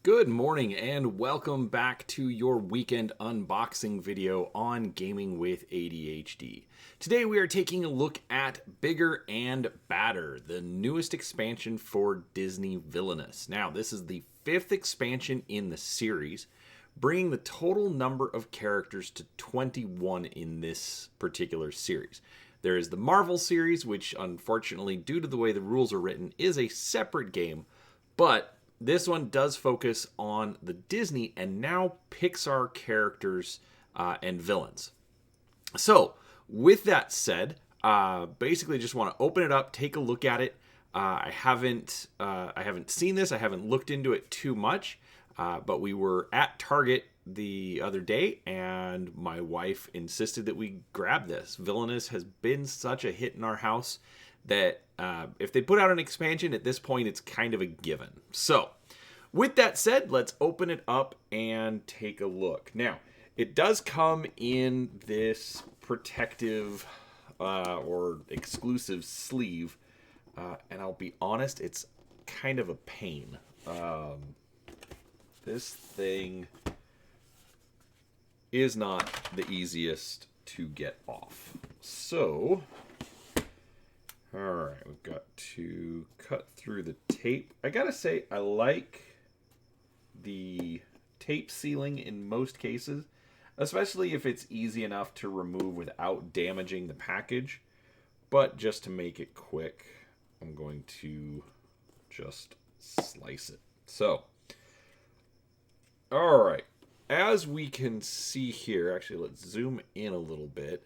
Good morning and welcome back to your weekend unboxing video on Gaming with ADHD. Today we are taking a look at Bigger and Badder, the newest expansion for Disney Villainous. Now, this is the 5th expansion in the series, bringing the total number of characters to 21 in this particular series. There is the Marvel series, which unfortunately, due to the way the rules are written, is a separate game, but this one does focus on the Disney and now Pixar characters and villains. So, with that said, basically just want to open it up, take a look at it. I haven't seen this. I haven't looked into it too much, but we were at Target the other day, and my wife insisted that we grab this. Villainous has been such a hit in our house that if they put out an expansion, at this point, it's kind of a given. So, with that said, let's open it up and take a look. Now, it does come in this protective or exclusive sleeve, and I'll be honest, it's kind of a pain. This thing is not the easiest to get off. So, alright, we've got to cut through the tape. I gotta say, I like the tape sealing in most cases, especially if it's easy enough to remove without damaging the package. But just to make it quick, I'm going to just slice it. So, alright, as we can see here, actually let's zoom in a little bit.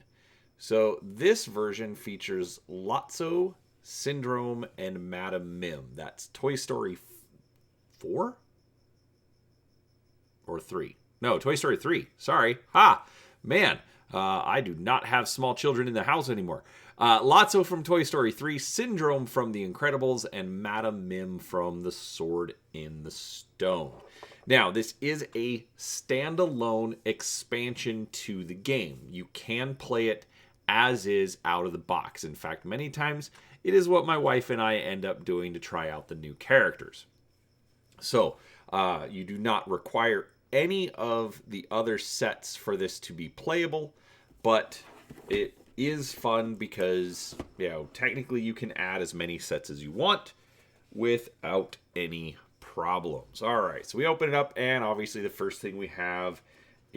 So this version features Lotso, Syndrome, and Madam Mim. That's Toy Story 4? Or 3. No, Toy Story 3. Sorry. Man, I do not have small children in the house anymore. Lotso from Toy Story 3, Syndrome from The Incredibles, and Madam Mim from The Sword in the Stone. Now, this is a standalone expansion to the game. You can play it as is out of the box. In fact, many times it is what my wife and I end up doing to try out the new characters. So, you do not require any of the other sets for this to be playable, but it is fun because, technically you can add as many sets as you want without any problems. All right, so we open it up, and obviously the first thing we have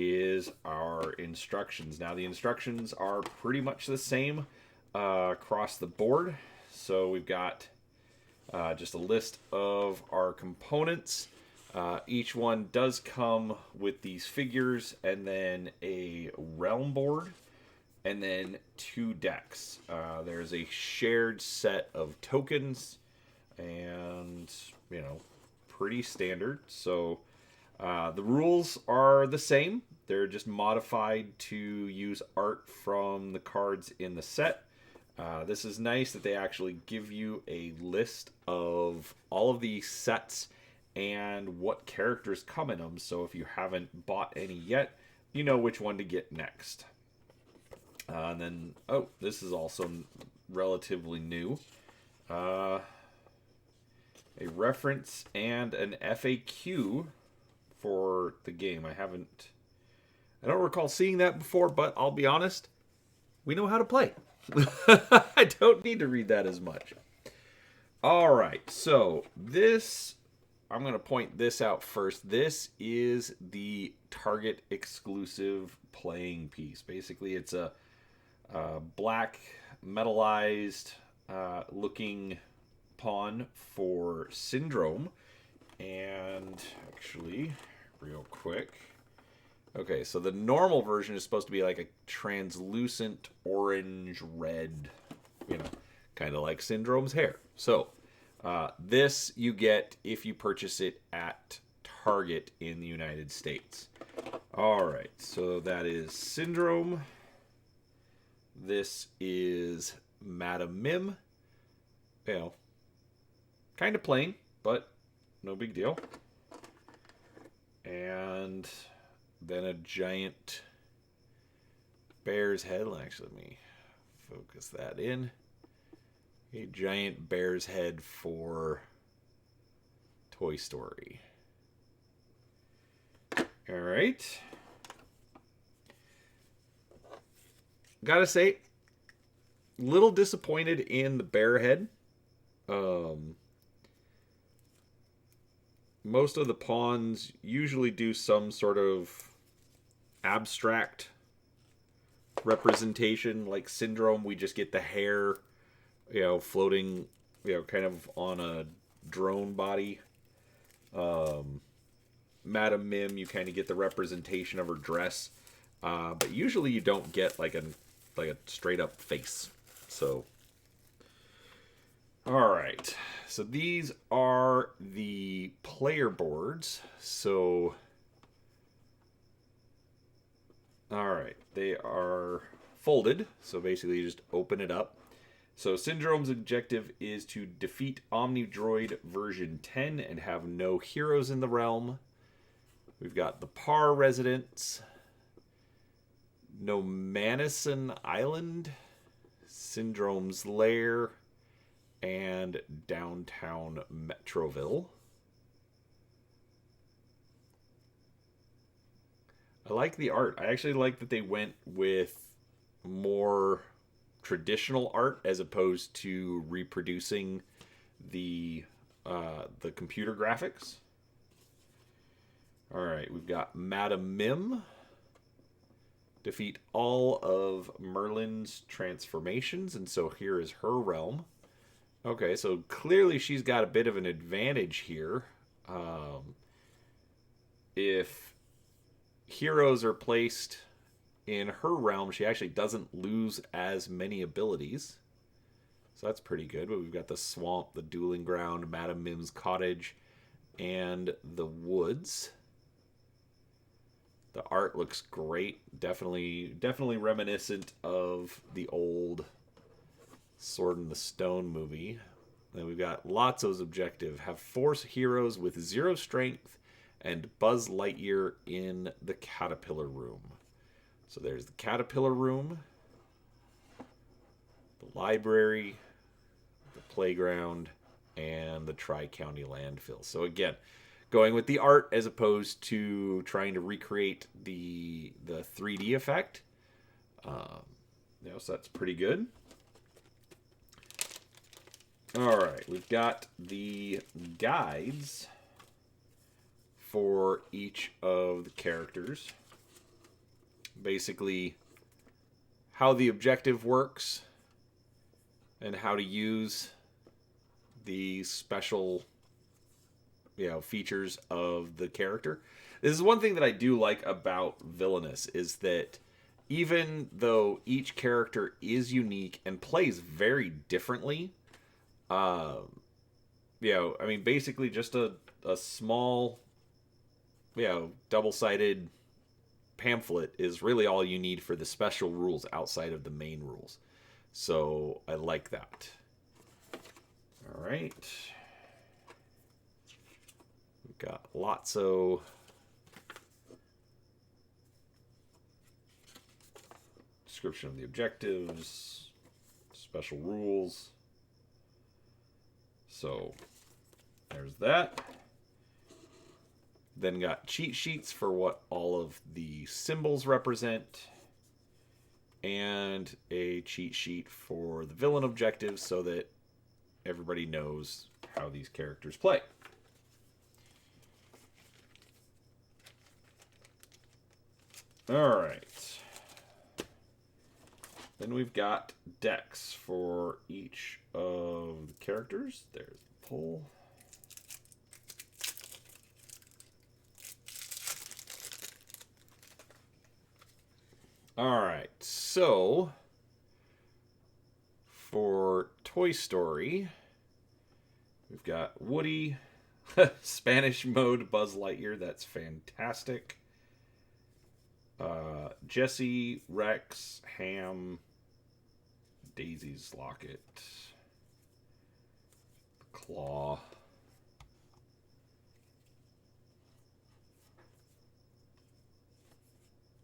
is our instructions. Now, the instructions are pretty much the same across the board. So we've got just a list of our components. Each one does come with these figures and then a realm board and then 2 decks. There's a shared set of tokens and, pretty standard. So the rules are the same. They're just modified to use art from the cards in the set. This is nice that they actually give you a list of all of the sets and what characters come in them. So if you haven't bought any yet, you know which one to get next. And then, this is also relatively new. A reference and an FAQ for the game. I don't recall seeing that before, but I'll be honest, we know how to play. I don't need to read that as much. All right, so I'm going to point this out first. This is the Target exclusive playing piece. Basically, it's a black metallized looking pawn for Syndrome. And actually, real quick. Okay, so the normal version is supposed to be like a translucent orange-red, kind of like Syndrome's hair. So, this you get if you purchase it at Target in the United States. Alright, so that is Syndrome. This is Madam Mim. Kind of plain, but no big deal. And then a giant bear's head. Actually, let me focus that in. A giant bear's head for Toy Story. All right. Gotta say, little disappointed in the bear head. Most of the pawns usually do some sort of abstract representation. Like Syndrome, we just get the hair, floating, kind of on a drone body. Madam Mim, you kind of get the representation of her dress, but usually you don't get like a straight up face. So, all right. So these are the player boards. So, all right, they are folded. So basically, you just open it up. So Syndrome's objective is to defeat Omnidroid version 10 and have no heroes in the realm. We've got the Par residents, Nomanison Island, Syndrome's Lair, and downtown Metroville. I like the art. I actually like that they went with more traditional art as opposed to reproducing the computer graphics. All right, we've got Madam Mim. Defeat all of Merlin's transformations, and so here is her realm. Okay, so clearly she's got a bit of an advantage here. If heroes are placed in her realm, she actually doesn't lose as many abilities. So that's pretty good. But we've got the swamp, the dueling ground, Madam Mim's cottage, and the woods. The art looks great. Definitely reminiscent of the old Sword in the Stone movie. Then we've got Lotso's objective. Have 4 heroes with 0 strength and Buzz Lightyear in the Caterpillar Room. So there's the Caterpillar Room, the library, the playground, and the Tri-County landfill. So again, going with the art as opposed to trying to recreate the 3D effect. So that's pretty good. All right, we've got the guides for each of the characters. Basically, how the objective works and how to use the special features of the character. This is one thing that I do like about Villainous, is that even though each character is unique and plays very differently, basically just a small, double-sided pamphlet is really all you need for the special rules outside of the main rules. So I like that. All right. We've got Lotso. Description of the objectives. Special rules. So there's that. Then got cheat sheets for what all of the symbols represent. And a cheat sheet for the villain objectives so that everybody knows how these characters play. All right. Then we've got decks for each of the characters. There's the pull. All right, so for Toy Story, we've got Woody, Spanish mode Buzz Lightyear. That's fantastic. Jesse, Rex, Ham, Daisy's Locket, Claw.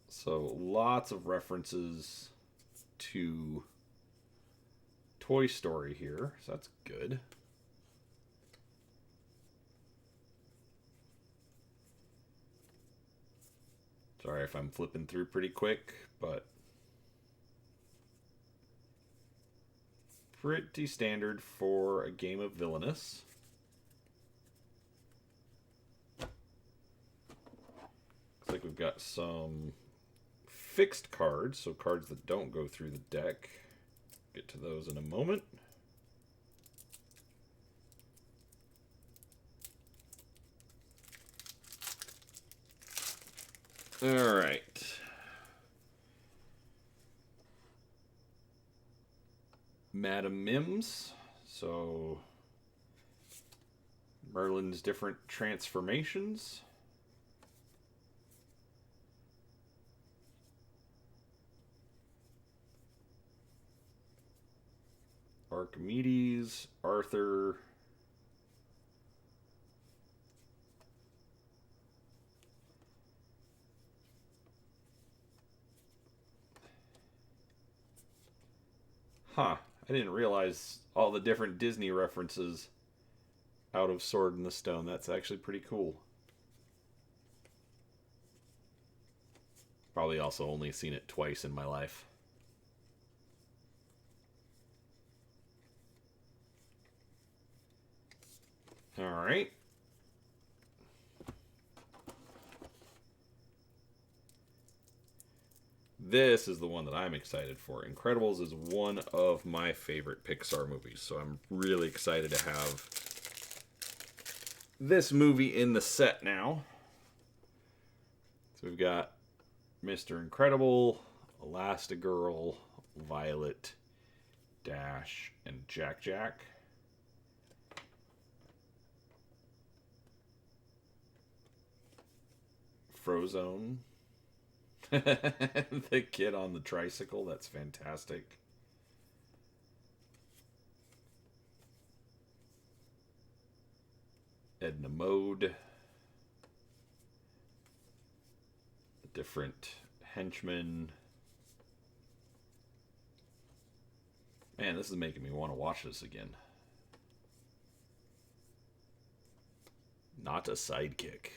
So lots of references to Toy Story here. So that's good. Sorry if I'm flipping through pretty quick, but pretty standard for a game of Villainous. Looks like we've got some fixed cards, so cards that don't go through the deck. Get to those in a moment. All right. Madam Mims. So Merlin's different transformations. Archimedes, Arthur, I didn't realize all the different Disney references out of Sword in the Stone. That's actually pretty cool. Probably also only seen it twice in my life. All right. This is the one that I'm excited for. Incredibles is one of my favorite Pixar movies, so I'm really excited to have this movie in the set now. So we've got Mr. Incredible, Elastigirl, Violet, Dash, and Jack Jack. Frozone. The kid on the tricycle, that's fantastic. Edna Mode. Different henchmen. Man, this is making me want to watch this again. Not a sidekick.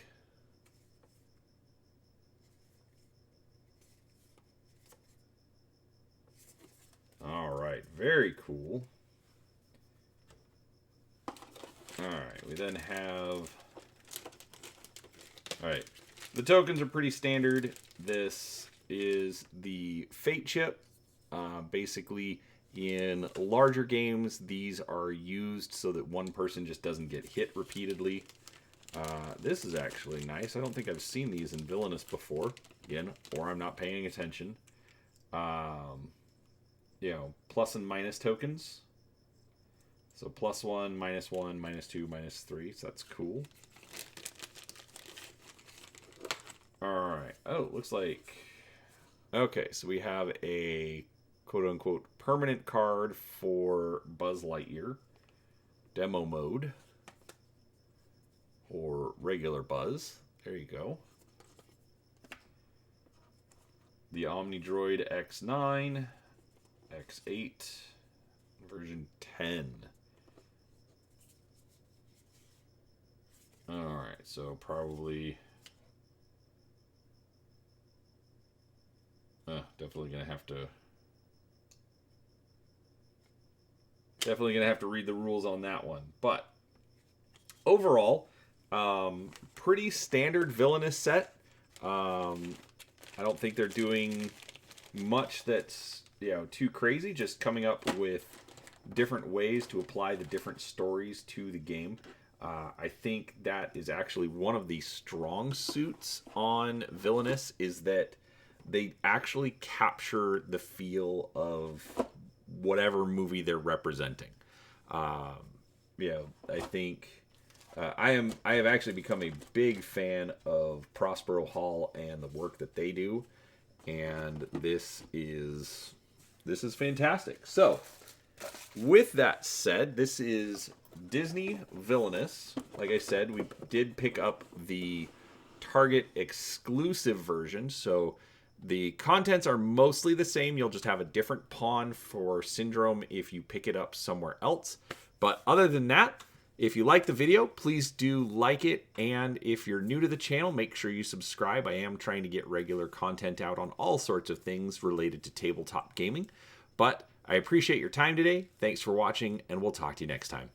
All right, very cool. All right, we then have... All right, the tokens are pretty standard. This is the Fate chip. Basically, in larger games, these are used so that one person just doesn't get hit repeatedly. This is actually nice. I don't think I've seen these in Villainous before. Again, or I'm not paying attention. You know, plus and minus tokens. So +1, -1, -2, -3. So that's cool. Alright. Oh, looks like... Okay, so we have a quote-unquote permanent card for Buzz Lightyear. Demo mode. Or regular Buzz. There you go. The Omnidroid X9. X8. Version 10. Alright, so probably... definitely gonna have to read the rules on that one. But overall, pretty standard Villainous set. I don't think they're doing much that's, you know, too crazy. Just coming up with different ways to apply the different stories to the game. I think that is actually one of the strong suits on Villainous, is that they actually capture the feel of whatever movie they're representing. You know, I think I have actually become a big fan of Prospero Hall and the work that they do, and this is fantastic. So, with that said, this is Disney Villainous. Like I said, we did pick up the Target exclusive version, so the contents are mostly the same. You'll just have a different pawn for Syndrome if you pick it up somewhere else. But other than that, If you like the video, please do like it. And if you're new to the channel, make sure you subscribe. I am trying to get regular content out on all sorts of things related to tabletop gaming. But I appreciate your time today. Thanks for watching, and we'll talk to you next time.